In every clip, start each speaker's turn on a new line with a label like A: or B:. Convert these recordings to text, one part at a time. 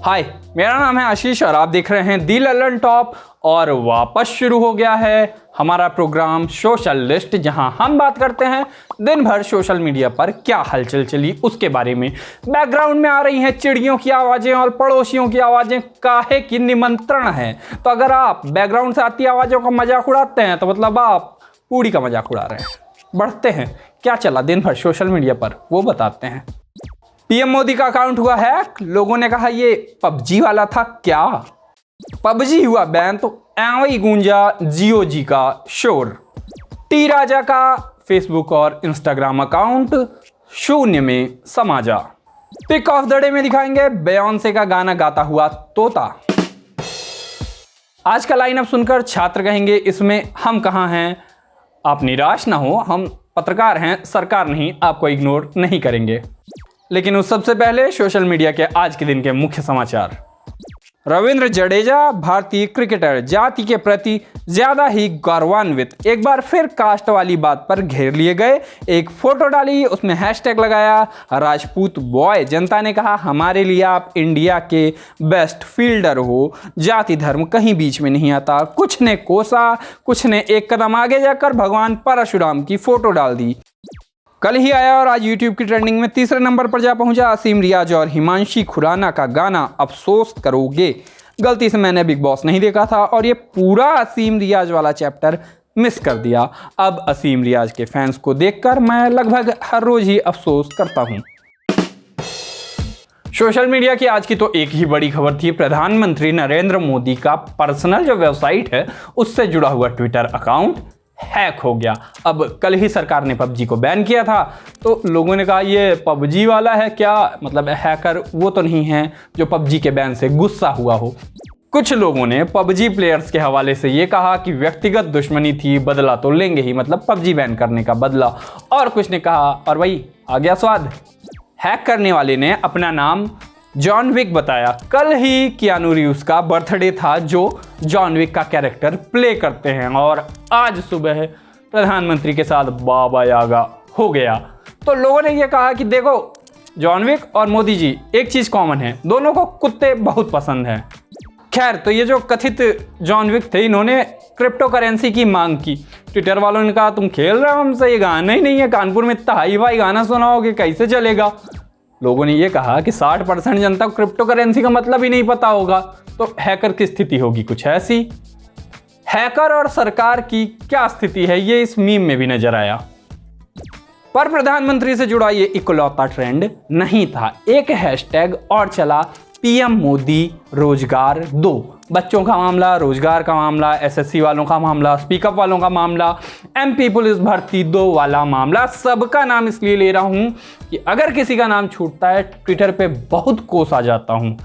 A: हाय, मेरा नाम है आशीष और आप देख रहे हैं दी ललन टॉप। और वापस शुरू हो गया है हमारा प्रोग्राम सोशल लिस्ट, जहां हम बात करते हैं दिन भर सोशल मीडिया पर क्या हलचल चली उसके बारे में। बैकग्राउंड में आ रही हैं चिड़ियों की आवाज़ें और पड़ोसियों की आवाज़ें, काहे की निमंत्रण है। तो अगर आप बैकग्राउंड से आती आवाज़ों का मजाक उड़ाते हैं तो मतलब आप पूरी का मजाक उड़ा रहे हैं। बढ़ते हैं, क्या चला दिन भर सोशल मीडिया पर वो बताते हैं। पीएम मोदी का अकाउंट हुआ हैक, लोगों ने कहा ये पबजी वाला था क्या। पबजी हुआ बैन तो ऐवं ही गूंजा जियो जी का शोर। टी राजा का फेसबुक और इंस्टाग्राम अकाउंट शून्य में समा जा। पिक ऑफ द डे में दिखाएंगे बेयोंसे का गाना गाता हुआ तोता। आज का लाइनअप सुनकर छात्र कहेंगे इसमें हम कहाँ हैं। आप निराश ना हो, हम पत्रकार हैं, सरकार नहीं, आपको इग्नोर नहीं करेंगे। लेकिन उस सबसे पहले सोशल मीडिया के आज के दिन के मुख्य समाचार। रविंद्र जडेजा भारतीय क्रिकेटर जाति के प्रति ज्यादा ही गौरवान्वित, एक बार फिर कास्ट वाली बात पर घेर लिए गए। एक फोटो डाली, उसमें हैशटैग लगाया राजपूत बॉय। जनता ने कहा हमारे लिए आप इंडिया के बेस्ट फील्डर हो, जाति धर्म कहीं बीच में नहीं आता। कुछ ने कोसा, कुछ ने एक कदम आगे जाकर भगवान परशुराम की फोटो डाल दी। कल ही आया और आज यूट्यूब की ट्रेंडिंग में तीसरे नंबर पर जा पहुंचा असीम रियाज और हिमांशी खुराना का गाना अफसोस करोगे। गलती से मैंने बिग बॉस नहीं देखा था और ये पूरा असीम रियाज वाला चैप्टर मिस कर दिया। अब असीम रियाज के फैंस को देखकर मैं लगभग हर रोज ही अफसोस करता हूं। सोशल मीडिया की आज की तो एक ही बड़ी खबर थी, प्रधानमंत्री नरेंद्र मोदी का पर्सनल जो वेबसाइट है उससे जुड़ा हुआ ट्विटर अकाउंट हैक हो गया। अब कल ही सरकार ने पबजी को बैन किया था तो लोगों ने कहा ये पबजी वाला है क्या, मतलब हैकर वो तो नहीं है जो पबजी के बैन से गुस्सा हुआ हो। कुछ लोगों ने पबजी प्लेयर्स के हवाले से ये कहा कि व्यक्तिगत दुश्मनी थी, बदला तो लेंगे ही, मतलब पबजी बैन करने का बदला। और कुछ ने कहा और वही आ गया स्वाद। हैक करने वाले ने अपना नाम जॉन विक बताया। कल ही कियानू रीव्स का बर्थडे था जो जॉन विक का कैरेक्टर प्ले करते हैं और आज सुबह प्रधानमंत्री के साथ बाबा यागा हो गया। तो लोगों ने यह कहा कि देखो जॉन विक और मोदी जी एक चीज कॉमन है, दोनों को कुत्ते बहुत पसंद हैं। खैर, तो ये जो कथित जॉन विक थे इन्होंने क्रिप्टो करेंसी की मांग की। ट्विटर वालों ने कहा तुम खेल रहे हो हमसे, ये गाना ही नहीं है, कानपुर में इतना हाई फाई गाना सुनाओगे कैसे चलेगा। लोगों ने यह कहा कि 60% जनता को क्रिप्टो करेंसी का मतलब ही नहीं पता होगा, तो हैकर की स्थिति होगी कुछ ऐसी। हैकर और सरकार की क्या स्थिति है ये इस मीम में भी नजर आया। पर प्रधानमंत्री से जुड़ा ये इकलौता ट्रेंड नहीं था। एक हैशटैग और चला, पीएम मोदी रोजगार दो। बच्चों का मामला, रोजगार का मामला, एसएससी वालों का मामला, स्पीकअप वालों का मामला, एमपी पुलिस भर्ती 2 वाला मामला। सबका नाम इसलिए ले रहा हूं कि अगर किसी का नाम छूटता है ट्विटर पे बहुत कोस आ जाता हूं।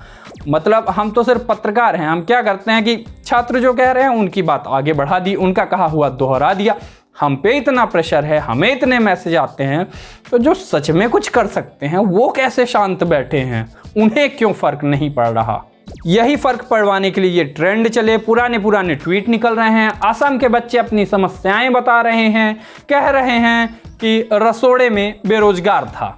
A: मतलब हम तो सिर्फ पत्रकार हैं, हम क्या करते हैं कि छात्र जो कह रहे हैं उनकी बात आगे बढ़ा दी, उनका कहा हुआ दोहरा दिया। हम पे इतना प्रेशर है, हमें इतने मैसेज आते हैं, तो जो सच में कुछ कर सकते हैं वो कैसे शांत बैठे हैं, उन्हें क्यों फर्क नहीं पड़ रहा। यही फर्क पड़वाने के लिए ये ट्रेंड चले, पुराने ट्वीट निकल रहे हैं। असम के बच्चे अपनी समस्याएं बता रहे हैं, कह रहे हैं कि रसोड़े में बेरोजगार था।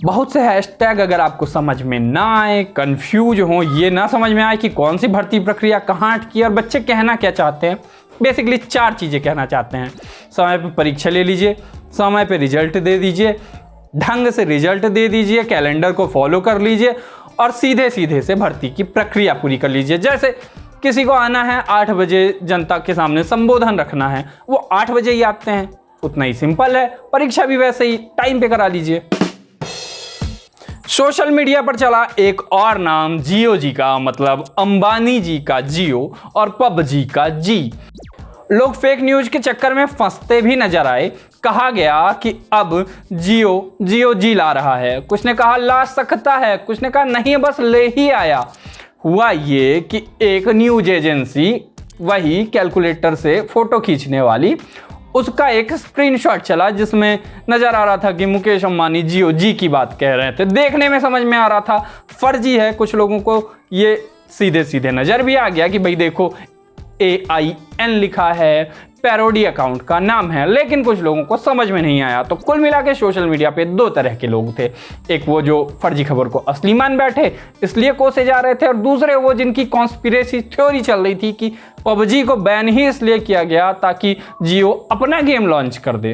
A: बहुत से हैशटैग अगर आपको समझ में ना आए, कंफ्यूज हो, ये ना समझ में आए कि कौन सी भर्ती प्रक्रिया कहाँ अटकी और बच्चे कहना क्या चाहते हैं, बेसिकली 4 चीज़ें कहना चाहते हैं। समय पे परीक्षा ले लीजिए, समय पे रिजल्ट दे दीजिए, ढंग से रिजल्ट दे दीजिए, कैलेंडर को फॉलो कर लीजिए और सीधे से भर्ती की प्रक्रिया पूरी कर लीजिए। जैसे किसी को आना है 8 बजे जनता के सामने संबोधन रखना है, वो 8 बजे ही आते हैं, उतना ही सिंपल है। परीक्षा भी वैसे ही टाइम पे करा लीजिए। सोशल मीडिया पर चला एक और नाम जियो जी का, मतलब अंबानी जी का जियो और पबजी का जी। लोग फेक न्यूज के चक्कर में फंसते भी नजर आए। कहा गया कि अब जियो जी ला रहा है, कुछ ने कहा ला सकता है, कुछ ने कहा नहीं बस ले ही आया। हुआ ये कि एक न्यूज एजेंसी, वही कैलकुलेटर से फोटो खींचने वाली, उसका एक स्क्रीनशॉट चला जिसमें नजर आ रहा था कि मुकेश अंबानी जियो जी की बात कह रहे थे। देखने में समझ में आ रहा था फर्जी है, कुछ लोगों को ये सीधे नजर भी आ गया कि भाई देखो AIN लिखा है, पैरोडी अकाउंट का नाम है, लेकिन कुछ लोगों को समझ में नहीं आया। तो कुल मिला के सोशल मीडिया पे दो तरह के लोग थे, एक वो जो फर्जी खबर को असली मान बैठे इसलिए कोसे जा रहे थे, और दूसरे वो जिनकी कॉन्स्पिरेसी थ्योरी चल रही थी कि पबजी को बैन ही इसलिए किया गया ताकि जियो अपना गेम लॉन्च कर दे।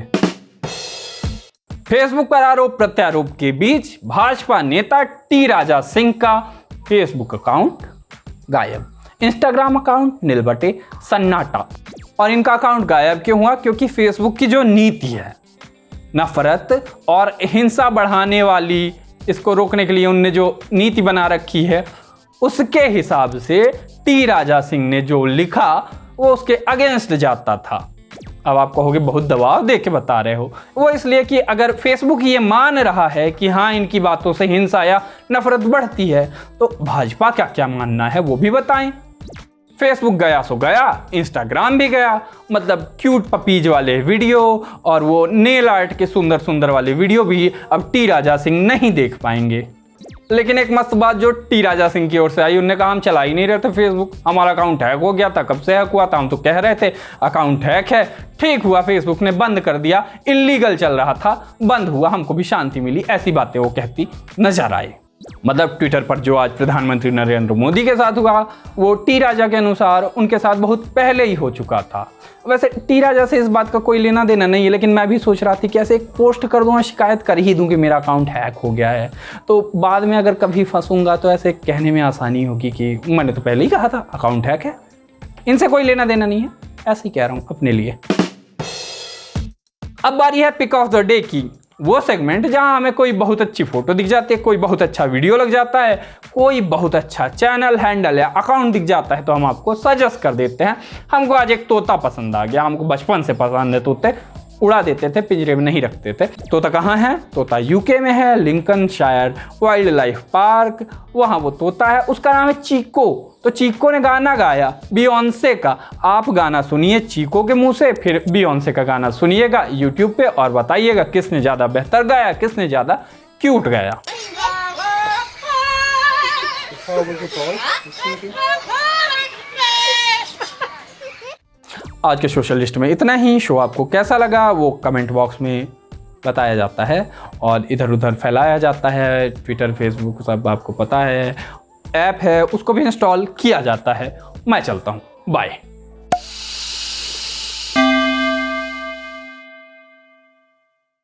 A: फेसबुक पर आरोप प्रत्यारोप के बीच भाजपा नेता टी राजा सिंह का फेसबुक अकाउंट गायब, इंस्टाग्राम अकाउंट निलबटे सन्नाटा। और इनका अकाउंट गायब क्यों हुआ? क्योंकि फेसबुक की जो नीति है नफरत और हिंसा बढ़ाने वाली, इसको रोकने के लिए उनने जो नीति बना रखी है उसके हिसाब से टी राजा सिंह ने जो लिखा वो उसके अगेंस्ट जाता था। अब आप कहोगे बहुत दबाव दे के बता रहे हो, वो इसलिए कि अगर फेसबुक ये मान रहा है कि हाँ इनकी बातों से हिंसा या नफरत बढ़ती है तो भाजपा का क्या मानना है वो भी बताएं। फेसबुक गया सो गया, इंस्टाग्राम भी गया, मतलब क्यूट पपीज वाले वीडियो और वो नेल आर्ट के सुंदर सुंदर वाले वीडियो भी अब टी राजा सिंह नहीं देख पाएंगे। लेकिन एक मस्त बात जो टी राजा सिंह की ओर से आई, उन्होंने कहा हम चला ही नहीं रहे थे फेसबुक, हमारा अकाउंट हैक हो गया था। कब से हैक हुआ था? हम तो कह रहे थे अकाउंट हैक है। ठीक हुआ फेसबुक ने बंद कर दिया, इल्लीगल चल रहा था, बंद हुआ, हमको भी शांति मिली। ऐसी बातें वो कहती नजर आई। मतलब ट्विटर पर जो आज प्रधानमंत्री नरेंद्र मोदी के साथ हुआ वो टी राजा के अनुसार उनके साथ बहुत पहले ही हो चुका था। वैसे टी राजा से इस बात का कोई लेना देना नहीं है, लेकिन मैं भी सोच रहा थी कि ऐसे एक पोस्ट कर दूं और शिकायत कर ही दूं कि मेरा अकाउंट हैक हो गया है, तो बाद में अगर कभी फंसूंगा तो ऐसे कहने में आसानी होगी कि मैंने तो पहले ही कहा था अकाउंट हैक है। इनसे कोई लेना देना नहीं है, ऐसे ही कह रहा हूं अपने लिए। अब बारी है पिक ऑफ द डे की, वो सेगमेंट जहां हमें कोई बहुत अच्छी फोटो दिख जाती है, कोई बहुत अच्छा वीडियो लग जाता है, कोई बहुत अच्छा चैनल हैंडल या अकाउंट दिख जाता है तो हम आपको सजेस्ट कर देते हैं। हमको आज एक तोता पसंद आ गया, हमको बचपन से पसंद है तोते, उड़ा देते थे, पिंजरे में नहीं रखते थे। तोता कहाँ है? तोता यूके में है, लिंकनशायर वाइल्ड लाइफ पार्क, वहाँ वो तोता है, उसका नाम है चीको। तो चीको ने गाना गाया बियोंसे का, आप गाना सुनिए चीको के मुंह से, फिर बियोंसे का गाना सुनिएगा यूट्यूब पे और बताइएगा किसने ज़्यादा बेहतर गाया, किसने ज़्यादा क्यूट गाया। आज के सोशल लिस्ट में इतना ही। शो आपको कैसा लगा वो कमेंट बॉक्स में बताया जाता है और इधर उधर फैलाया जाता है। ट्विटर फेसबुक सब आपको पता है, ऐप है उसको भी इंस्टॉल किया जाता है। मैं चलता हूँ, बाय।